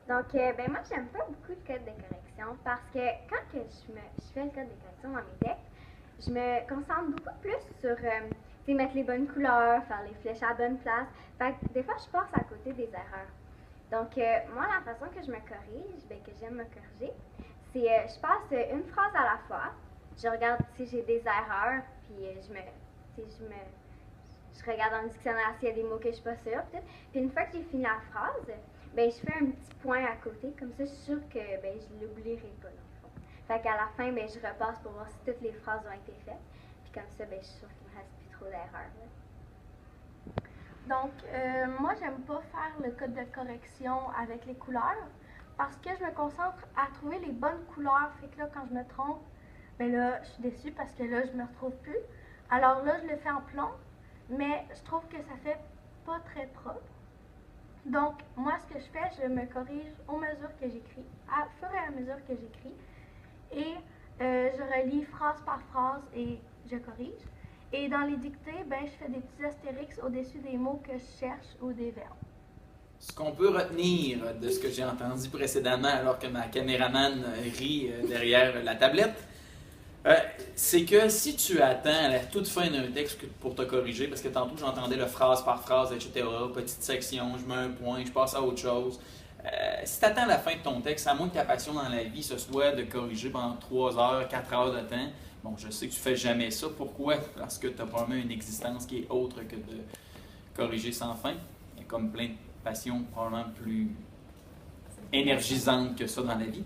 Ben moi, j'aime pas beaucoup le code de correction parce que quand que je fais le code de correction dans mes textes, je me concentre beaucoup plus sur mettre les bonnes couleurs, faire les flèches à la bonne place. Fait que des fois, je passe à côté des erreurs. Moi, la façon que je me corrige, ben, que j'aime me corriger, c'est je passe une phrase à la fois. Je regarde si j'ai des erreurs, puis je regarde dans le dictionnaire s'il y a des mots que je suis pas sûre. Puis une fois que j'ai fini la phrase, ben, je fais un petit point à côté, comme ça, je suis sûre que ben, je l'oublierai pas, dans le fond. Fait qu'à la fin, ben, je repasse pour voir si toutes les phrases ont été faites. Puis comme ça, ben, je suis sûre qu'il me reste plus trop d'erreurs. Moi, j'aime pas faire le code de correction avec les couleurs parce que je me concentre à trouver les bonnes couleurs. Fait que là, quand je me trompe, ben là, je suis déçue parce que là, je me retrouve plus. Alors là, je le fais en plomb, mais je trouve que ça fait pas très propre. Donc, moi, ce que je fais, je me corrige aux mesures que j'écris, à fur et à mesure que j'écris. Et je relis phrase par phrase et je corrige. Et dans les dictées, ben, je fais des petits astérix au-dessus des mots que je cherche ou des verbes. Ce qu'on peut retenir de ce que j'ai entendu précédemment alors que ma caméraman rit derrière la tablette, c'est que si tu attends à la toute fin d'un texte pour te corriger, parce que tantôt j'entendais le phrase par phrase, etc., petite section, je mets un point, je passe à autre chose. Si tu attends la fin de ton texte, à moins que ta passion dans la vie ce soit de corriger pendant 3 heures, 4 heures de temps, bon, je sais que tu fais jamais ça. Pourquoi? Parce que tu as probablement une existence qui est autre que de corriger sans fin. Il y a comme plein de passions probablement plus énergisantes que ça dans la vie.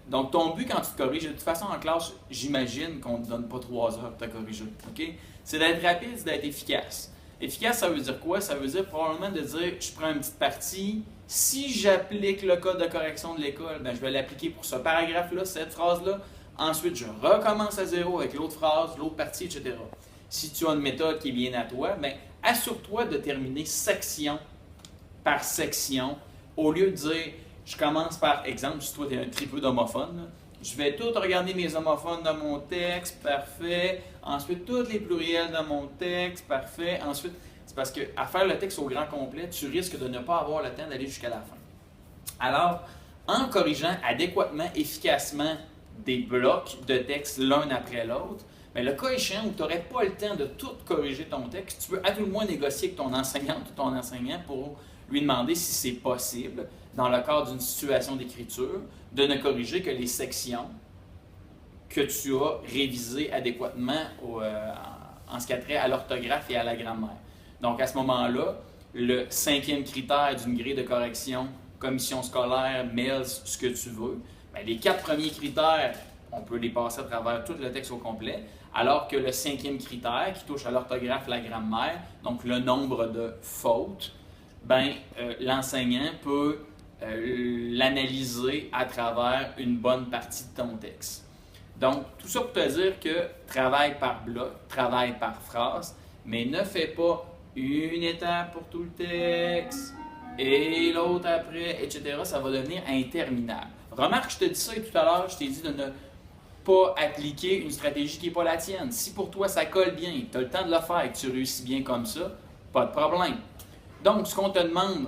Donc, ton but quand tu te corriges, de toute façon en classe, j'imagine qu'on ne te donne pas 3 heures pour te corriger. Okay? C'est d'être rapide, c'est d'être efficace. Efficace, ça veut dire quoi? Ça veut dire probablement de dire, je prends une petite partie, si j'applique le code de correction de l'école, ben, je vais l'appliquer pour ce paragraphe-là, cette phrase-là. Ensuite, je recommence à zéro avec l'autre phrase, l'autre partie, etc. Si tu as une méthode qui est bien à toi, ben, assure-toi de terminer section par section, au lieu de dire, je commence par exemple, si toi tu es un tripeux d'homophones, je vais tout regarder mes homophones dans mon texte, parfait. Ensuite, tous les pluriels dans mon texte, parfait. Ensuite, c'est parce qu'à faire le texte au grand complet, tu risques de ne pas avoir le temps d'aller jusqu'à la fin. Alors, en corrigeant adéquatement, efficacement des blocs de texte l'un après l'autre, mais le cas échéant où tu n'aurais pas le temps de tout corriger ton texte, tu peux à tout le moins négocier avec ton enseignante ou ton enseignant pour lui demander si c'est possible, dans le cadre d'une situation d'écriture, de ne corriger que les sections que tu as révisées adéquatement en ce qui a trait à l'orthographe et à la grammaire. Donc à ce moment-là, le 5e critère d'une grille de correction, commission scolaire, mails, ce que tu veux, bien, les 4 premiers critères, on peut les passer à travers tout le texte au complet, alors que le 5e critère, qui touche à l'orthographe, la grammaire, donc le nombre de fautes, ben, l'enseignant peut l'analyser à travers une bonne partie de ton texte. Donc, tout ça pour te dire que travaille par bloc, travaille par phrase, mais ne fais pas une étape pour tout le texte et l'autre après, etc. Ça va devenir interminable. Remarque, je te dis ça tout à l'heure, je t'ai dit de ne pas appliquer une stratégie qui n'est pas la tienne. Si pour toi ça colle bien, tu as le temps de le faire et que tu réussis bien comme ça, pas de problème. Donc, ce qu'on te demande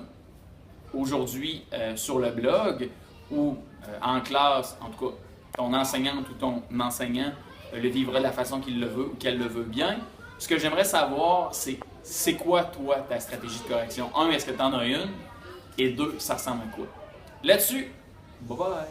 aujourd'hui sur le blog ou en classe, en tout cas, ton enseignante ou ton enseignant le vivra de la façon qu'il le veut ou qu'elle le veut bien. Ce que j'aimerais savoir, c'est quoi, toi, ta stratégie de correction? 1, est-ce que tu en as une? Et 2, ça ressemble à quoi? Là-dessus, bye bye!